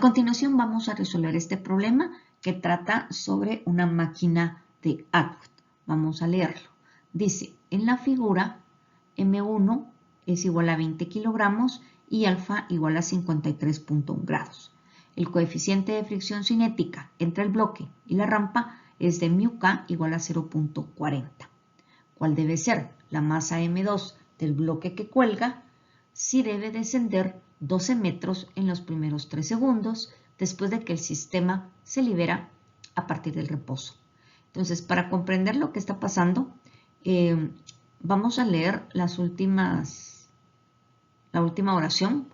continuación vamos a resolver este problema que trata sobre una máquina de Atwood. Vamos a leerlo. Dice, en la figura M1 es igual a 20 kilogramos y alfa igual a 53.1 grados. El coeficiente de fricción cinética entre el bloque y la rampa es de μk igual a 0.40. ¿Cuál debe ser la masa M2 del bloque que cuelga? Si debe descender 12 metros en los primeros 3 segundos después de que el sistema se libera a partir del reposo. Entonces, para comprender lo que está pasando, vamos a leer la última oración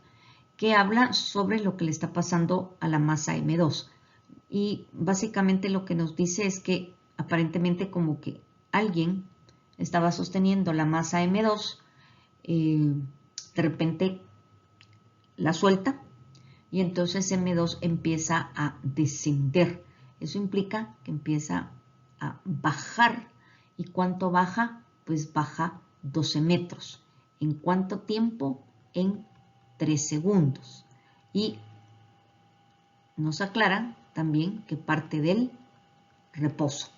que habla sobre lo que le está pasando a la masa M2. Y básicamente lo que nos dice es que aparentemente como que alguien estaba sosteniendo la masa M2, de repente la suelta y entonces M2 empieza a descender. Eso implica que empieza a bajar. ¿Y cuánto baja? Pues baja 12 metros. ¿En cuánto tiempo? En 3 segundos. Y nos aclara también que parte del reposo.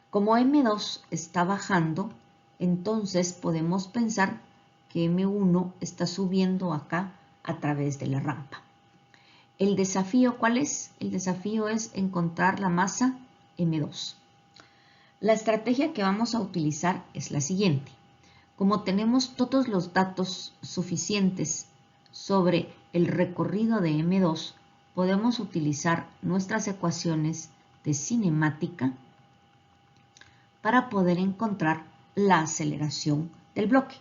Como M2 está bajando, entonces podemos pensar que M1 está subiendo acá a través de la rampa. ¿El desafío cuál es? El desafío es encontrar la masa M2. La estrategia que vamos a utilizar es la siguiente. Como tenemos todos los datos suficientes sobre el recorrido de M2, podemos utilizar nuestras ecuaciones de cinemática para poder encontrar la aceleración del bloque.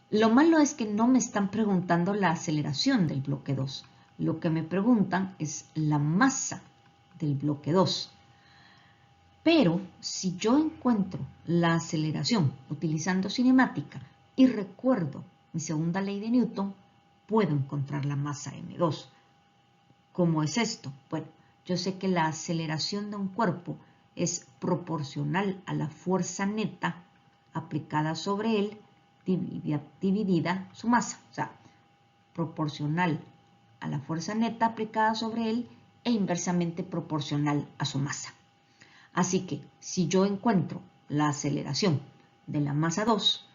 Lo malo es que no me están preguntando la aceleración del bloque 2. Lo que me preguntan es la masa del bloque 2. Pero si yo encuentro la aceleración utilizando cinemática y recuerdo mi segunda ley de Newton, puedo encontrar la masa M2. ¿Cómo es esto? Bueno, yo sé que la aceleración de un cuerpo es proporcional a la fuerza neta aplicada sobre él dividida su masa, o sea, proporcional a la fuerza neta aplicada sobre él e inversamente proporcional a su masa. Así que si yo encuentro la aceleración de la masa 2,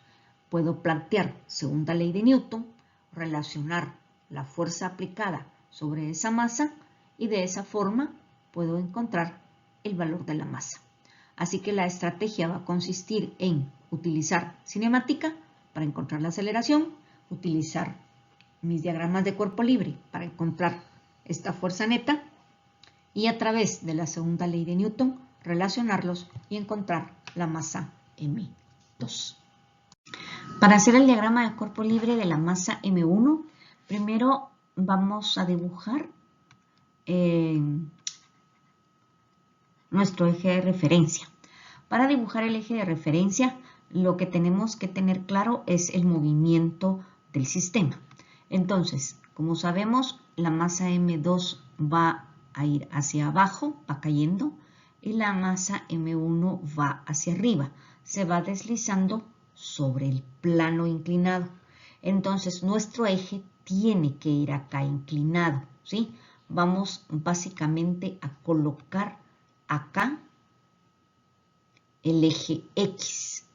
puedo plantear segunda ley de Newton, relacionar la fuerza aplicada sobre esa masa y de esa forma puedo encontrar el valor de la masa. Así que la estrategia va a consistir en utilizar cinemática para encontrar la aceleración, utilizar mis diagramas de cuerpo libre para encontrar esta fuerza neta y a través de la segunda ley de Newton relacionarlos y encontrar la masa M2. Para hacer el diagrama de cuerpo libre de la masa M1, primero vamos a dibujar nuestro eje de referencia. Para dibujar el eje de referencia, lo que tenemos que tener claro es el movimiento del sistema. Entonces, como sabemos, la masa M2 va a ir hacia abajo, va cayendo, y la masa M1 va hacia arriba, se va deslizando sobre el plano inclinado. Entonces, nuestro eje tiene que ir acá inclinado, ¿sí? Vamos básicamente a colocar acá el eje X.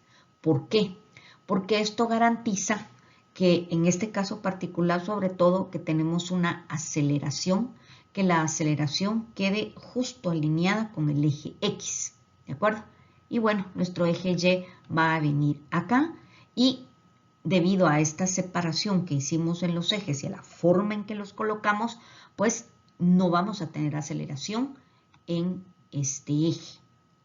¿Por qué? Porque esto garantiza que en este caso particular, sobre todo, que tenemos una aceleración, que la aceleración quede justo alineada con el eje X, ¿de acuerdo? Y bueno, nuestro eje Y va a venir acá y debido a esta separación que hicimos en los ejes y a la forma en que los colocamos, pues no vamos a tener aceleración en este eje,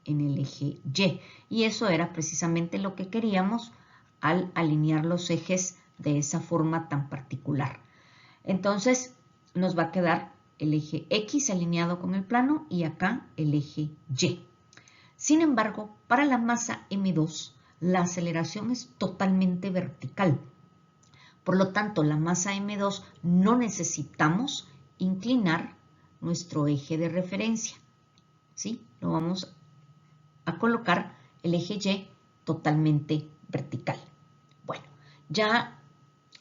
en el eje Y. Y eso era precisamente lo que queríamos al alinear los ejes de esa forma tan particular. Entonces nos va a quedar el eje X alineado con el plano y acá el eje Y. Sin embargo, para la masa M2, la aceleración es totalmente vertical. Por lo tanto, la masa M2 no necesitamos inclinar nuestro eje de referencia, ¿sí? Lo vamos a colocar el eje Y totalmente vertical. Bueno, ya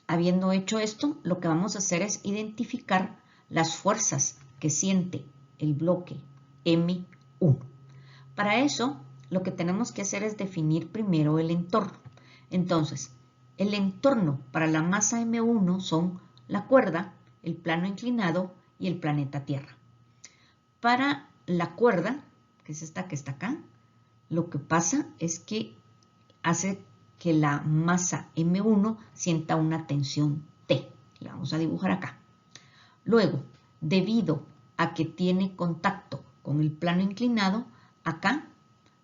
habiendo hecho esto, lo que vamos a hacer es identificar las fuerzas que siente el bloque M1. Para eso, lo que tenemos que hacer es definir primero el entorno. Entonces, el entorno para la masa M1 son la cuerda, el plano inclinado y el planeta Tierra. Para la cuerda, que es esta que está acá, lo que pasa es que hace que la masa M1 sienta una tensión T. La vamos a dibujar acá. Luego, debido a que tiene contacto con el plano inclinado, acá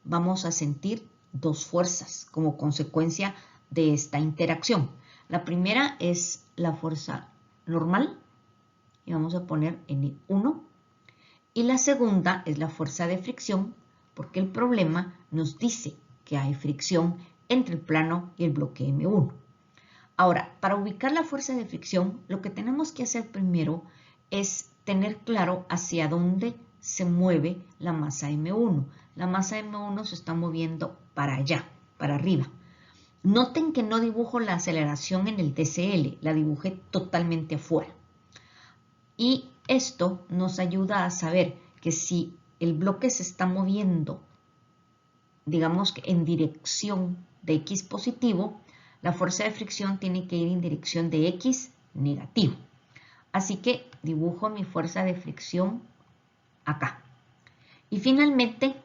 vamos a sentir dos fuerzas como consecuencia de esta interacción. La primera es la fuerza normal, y vamos a poner N1, y la segunda es la fuerza de fricción, porque el problema nos dice que hay fricción entre el plano y el bloque M1. Ahora, para ubicar la fuerza de fricción, lo que tenemos que hacer primero es tener claro hacia dónde se mueve la masa M1. La masa M1 se está moviendo para allá, para arriba. Noten que no dibujo la aceleración en el DCL, la dibujé totalmente afuera. Y esto nos ayuda a saber que si el bloque se está moviendo, digamos que en dirección de X positivo, la fuerza de fricción tiene que ir en dirección de X negativo. Así que dibujo mi fuerza de fricción acá. Y finalmente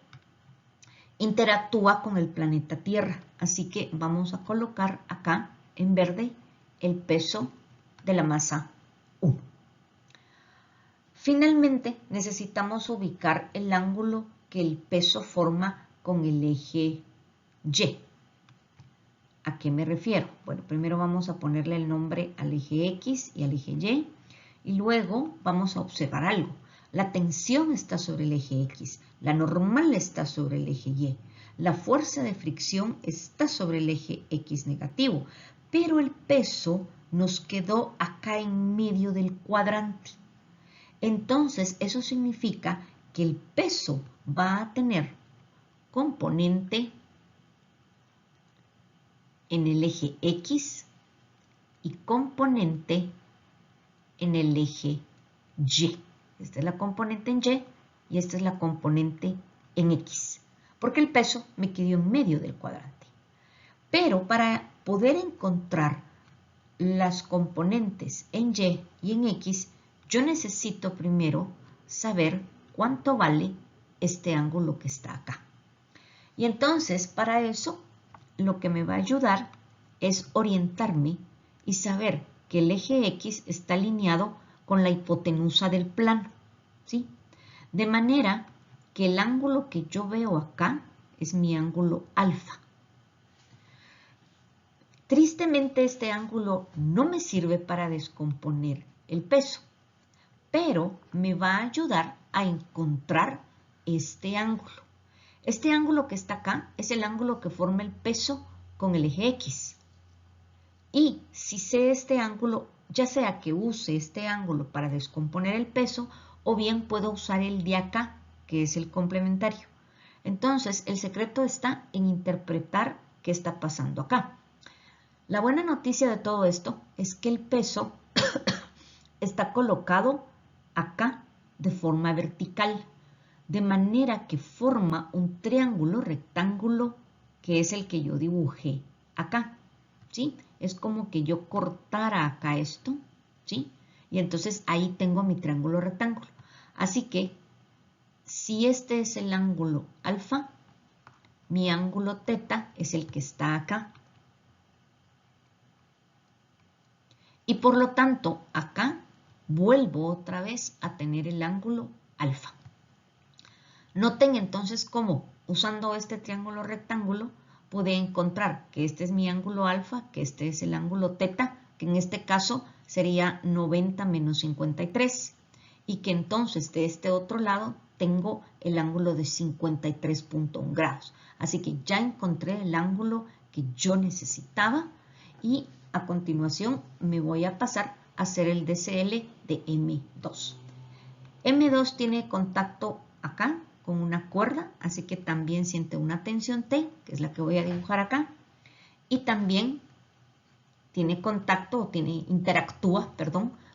interactúa con el planeta Tierra. Así que vamos a colocar acá en verde el peso de la masa 1. Finalmente necesitamos ubicar el ángulo que el peso forma con el eje Y. ¿A qué me refiero? Bueno, primero vamos a ponerle el nombre al eje X y al eje Y luego vamos a observar algo. La tensión está sobre el eje X, la normal está sobre el eje Y, la fuerza de fricción está sobre el eje X negativo, pero el peso nos quedó acá en medio del cuadrante. Entonces, eso significa que el peso va a tener componente en el eje X y componente en el eje Y. Esta es la componente en Y y esta es la componente en X, porque el peso me quedó en medio del cuadrante. Pero para poder encontrar las componentes en Y y en X, yo necesito primero saber cuánto vale este ángulo que está acá. Y entonces, para eso, lo que me va a ayudar es orientarme y saber que el eje X está alineado con la hipotenusa del plano, ¿sí? De manera que el ángulo que yo veo acá es mi ángulo alfa. Tristemente, este ángulo no me sirve para descomponer el peso, pero me va a ayudar a encontrar este ángulo. Este ángulo que está acá es el ángulo que forma el peso con el eje X. Y si sé este ángulo, ya sea que use este ángulo para descomponer el peso, o bien puedo usar el de acá, que es el complementario. Entonces, el secreto está en interpretar qué está pasando acá. La buena noticia de todo esto es que el peso está colocado acá de forma vertical, de manera que forma un triángulo rectángulo que es el que yo dibujé acá, ¿sí? Es como que yo cortara acá esto, ¿sí? Y entonces ahí tengo mi triángulo rectángulo. Así que, si este es el ángulo alfa, mi ángulo teta es el que está acá. Y por lo tanto, acá vuelvo otra vez a tener el ángulo alfa. Noten entonces cómo, usando este triángulo rectángulo, pude encontrar que este es mi ángulo alfa, que este es el ángulo teta, que en este caso sería 90 menos 53, y que entonces de este otro lado tengo el ángulo de 53.1 grados. Así que ya encontré el ángulo que yo necesitaba y a continuación me voy a pasar a hacer el DCL de M2. M2 tiene contacto acá con una cuerda, así que también siente una tensión T, que es la que voy a dibujar acá, y también tiene contacto, interactúa,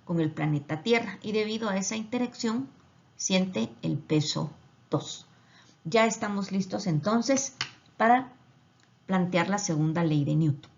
con el planeta Tierra y debido a esa interacción siente el peso 2. Ya estamos listos entonces para plantear la segunda ley de Newton.